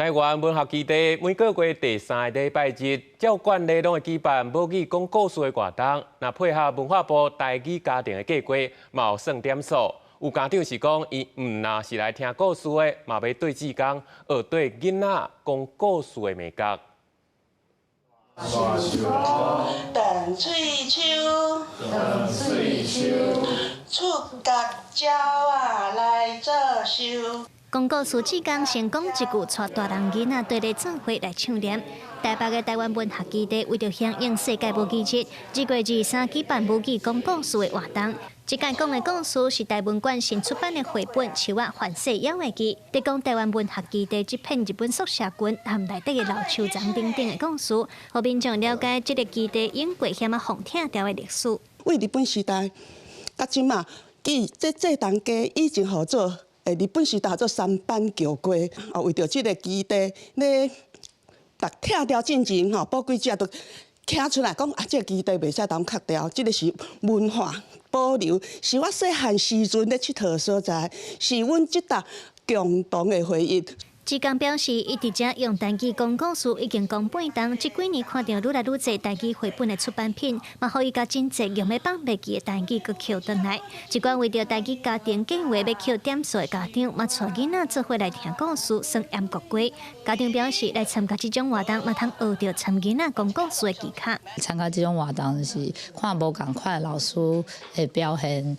台湾文学基地每个月第3个礼拜日，照惯例拢会举办母语讲故事的活动。那配合文化部台语家庭的计划，嘛有算点数。有家长是讲，伊唔那是来听故事的，嘛要对志工学对囡仔讲故事的美感。淡水秋，出角鸟啊来作秀。讲故事志工先讲一句，带大人囡仔对咧做伙来唱念。台北的台湾文学基地为着响应世界母语节，2月23举办母语讲故事的活动。这届讲的故事是台文馆新出版的绘本《树仔反世妖的记》，在讲台湾文学基地这片日本宿舍群和内底的老树丛等等的故事，让民众了解这个基地因危险啊风挺调的历史。为日本时代，到今嘛，这当家已经合作。日本时代做三班桥过，为着这个基地咧，拆掉进前吼，宝贵只都徛出来讲这个基地袂使当拆掉，这个是文化保留，是我细汉时阵咧佚佗所在，是阮这搭共同的回忆。志工表示，伊伫遮用台语讲故事已经讲半档，这几年看到愈来愈侪台语绘本的出版品，嘛，互伊甲真济用要放袂记的台语搁捡倒来。一寡为着台语家庭计划要捡点数的家长，嘛，带囡仔做伙来听故事，算验国规。家长表示，来参加这种活动，嘛，通学着参囡仔讲故事的技巧。参加这种活动是看无共款的老师的表现，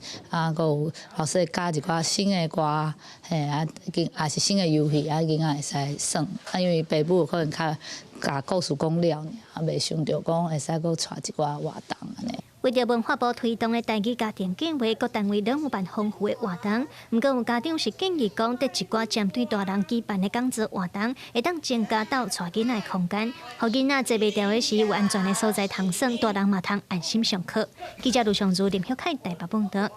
搁有老师会教一寡新的歌，也是新的游戏囡仔会使耍，因为爸母可能较甲故事讲了，袂想着讲会使搁带一寡活动安尼。为着文化部推动的台语家庭计划，各单位拢有办丰富的活动。不过有家长是建议讲，在一寡针对大人举办的讲座活动，会当增加到带囡仔的空间，互囡仔坐袂调的时有安全的所在通耍，大人嘛通安心上课。记者卢尚如、林晓凯台北报道。